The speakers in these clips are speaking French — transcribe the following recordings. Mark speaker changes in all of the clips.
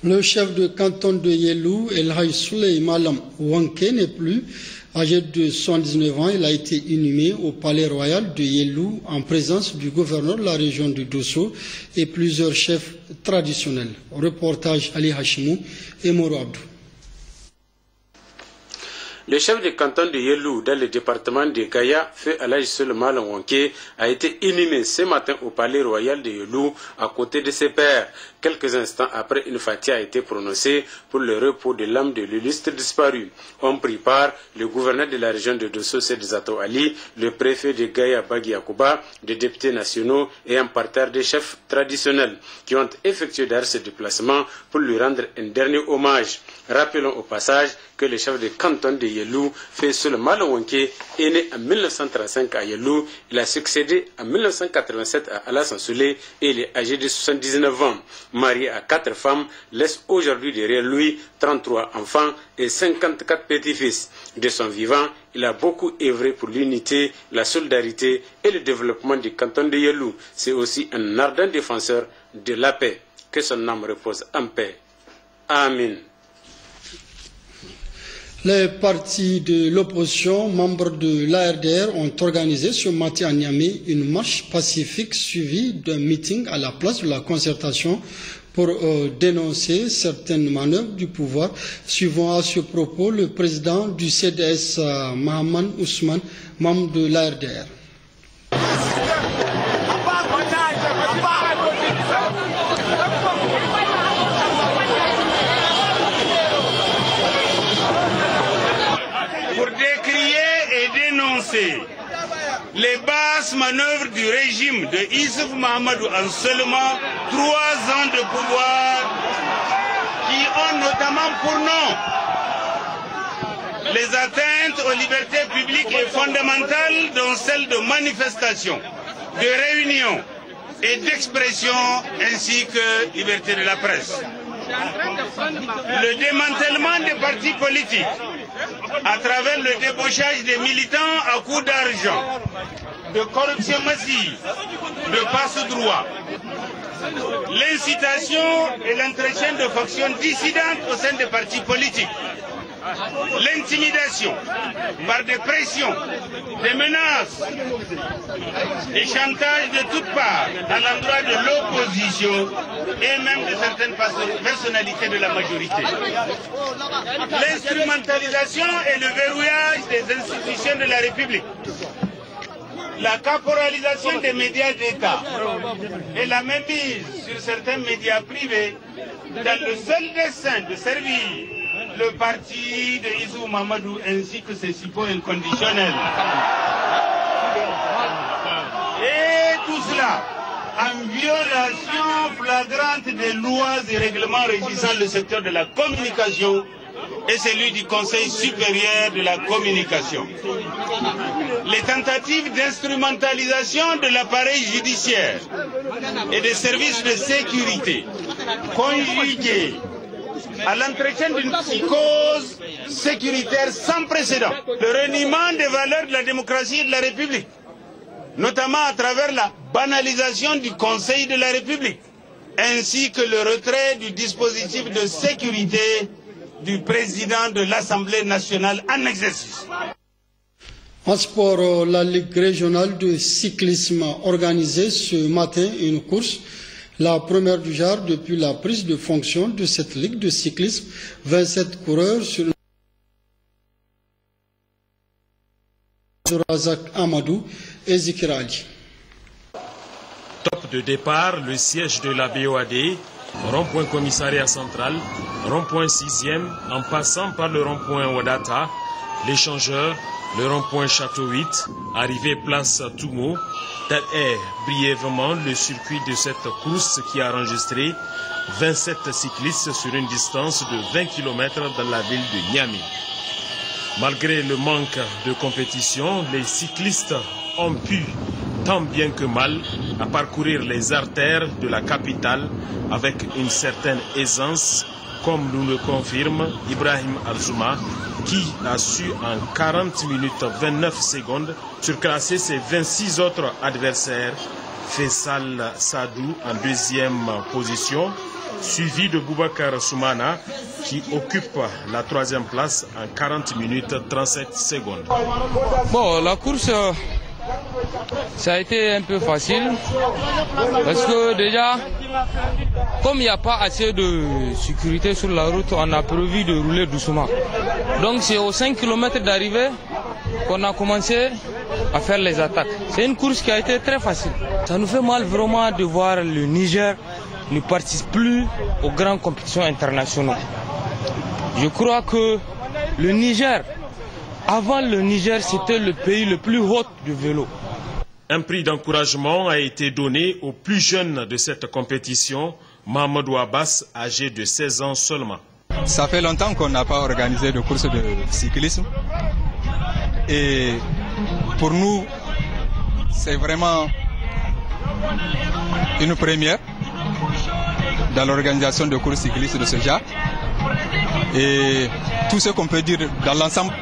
Speaker 1: Le chef de canton de Yelou, El Hadj Souley Malam Wanké, n'est plus âgé de 79 ans. Il a été inhumé au palais royal de Yelou en présence du gouverneur de la région de Dosso et plusieurs chefs traditionnels. Reportage Ali Hashimou et Moro Abdou.
Speaker 2: Le chef de canton de Yelou dans le département de Gaya, Feu El Hadj Souley Malam Wanké, a été inhumé ce matin au palais royal de Yelou à côté de ses pairs. Quelques instants après, une fatia a été prononcée pour le repos de l'âme de l'illustre disparu. On prit part le gouverneur de la région de Dosso, Seydi Zato Ali, le préfet de Gaya, Bagui Yakuba, des députés nationaux et un parterre des chefs traditionnels qui ont effectué d'ailleurs ce déplacement pour lui rendre un dernier hommage. Rappelons au passage que le chef de canton de Yelou, Feu Souley Malam Wanké, est né en 1935 à Yelou. Il a succédé en 1987 à Alassane Souley et il est âgé de 79 ans. Marié à 4 femmes, laisse aujourd'hui derrière lui 33 enfants et 54 petits-fils. De son vivant, il a beaucoup œuvré pour l'unité, la solidarité et le développement du canton de Yelou. C'est aussi un ardent défenseur de la paix. Que son âme repose en paix. Amen.
Speaker 1: Les partis de l'opposition, membres de l'ARDR, ont organisé ce matin à Niamey une marche pacifique suivie d'un meeting à la place de la concertation pour dénoncer certaines manœuvres du pouvoir. Suivant à ce propos le président du CDS, Mahaman Ousmane, membre de l'ARDR.
Speaker 3: Les basses manœuvres du régime de Issoufou Mahamadou en seulement 3 ans de pouvoir, qui ont notamment pour nom les atteintes aux libertés publiques et fondamentales, dont celles de manifestation, de réunion et d'expression, ainsi que liberté de la presse. Le démantèlement des partis politiques à travers le débauchage des militants à coups d'argent, de corruption massive, de passe-droit, l'incitation et l'entretien de factions dissidentes au sein des partis politiques, l'intimidation par des pressions, des menaces, des chantages de toutes parts à l'endroit de l'opposition et même de certaines personnalités de la majorité. L'instrumentalisation et le verrouillage des institutions de la République. La caporalisation des médias d'État et la mainmise sur certains médias privés dans le seul dessein de servir le parti de Issoufou Mahamadou ainsi que ses suppôts inconditionnels. Et tout cela en violation flagrante des lois et règlements régissant le secteur de la communication et celui du Conseil supérieur de la communication. Les tentatives d'instrumentalisation de l'appareil judiciaire et des services de sécurité conjuguées à l'entretien d'une psychose sécuritaire sans précédent, le reniement des valeurs de la démocratie et de la République, notamment à travers la banalisation du Conseil de la République, ainsi que le retrait du dispositif de sécurité du président de l'Assemblée nationale en exercice.
Speaker 1: En sport, la Ligue régionale de cyclisme a organisé ce matin une course, la première du genre depuis la prise de fonction de cette Ligue de cyclisme. 27 coureurs sur Razak Amadou et Zikir Ali.
Speaker 4: Top de départ, le siège de la BOAD, rond-point commissariat central, rond-point 6e, en passant par le rond-point Wadata, l'échangeur, le rond-point Château 8, arrivée place Toumo. Tel est brièvement le circuit de cette course qui a enregistré 27 cyclistes sur une distance de 20 km dans la ville de Niamey. Malgré le manque de compétition, les cyclistes ont pu, tant bien que mal, à parcourir les artères de la capitale avec une certaine aisance, comme nous le confirme Ibrahim Arzouma, qui a su en 40 minutes 29 secondes surclasser ses 26 autres adversaires. Faisal Sadou en deuxième position, suivi de Boubacar Soumana qui occupe la 3e place en 40 minutes 37 secondes.
Speaker 5: Bon, la course, ça a été un peu facile parce que déjà, comme il n'y a pas assez de sécurité sur la route, on a prévu de rouler doucement. Donc c'est aux 5 km d'arrivée qu'on a commencé à faire les attaques. C'est une course qui a été très facile. Ça nous fait mal vraiment de voir le Niger ne participe plus aux grandes compétitions internationales. Je crois que le Niger, avant le Niger, c'était le pays le plus haut du vélo.
Speaker 4: Un prix d'encouragement a été donné au plus jeune de cette compétition, Mamadou Abbas, âgé de 16 ans seulement.
Speaker 6: Ça fait longtemps qu'on n'a pas organisé de course de cyclisme. Et pour nous, c'est vraiment une première dans l'organisation de courses cyclistes de ce genre. Et tout ce qu'on peut dire dans l'ensemble,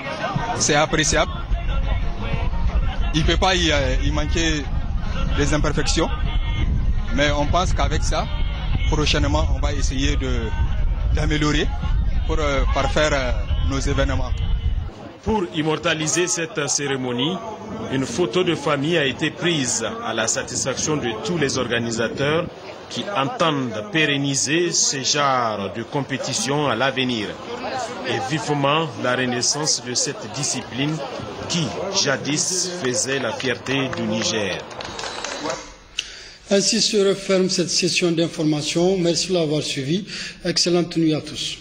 Speaker 6: c'est appréciable. Il ne peut pas y manquer des imperfections, mais on pense qu'avec ça, prochainement, on va essayer d'améliorer pour parfaire nos événements.
Speaker 4: Pour immortaliser cette cérémonie, une photo de famille a été prise à la satisfaction de tous les organisateurs qui entendent pérenniser ce genre de compétition à l'avenir et vivement la renaissance de cette discipline qui, jadis, faisait la fierté du Niger.
Speaker 1: Ainsi se referme cette session d'information. Merci de l'avoir suivi. Excellente nuit à tous.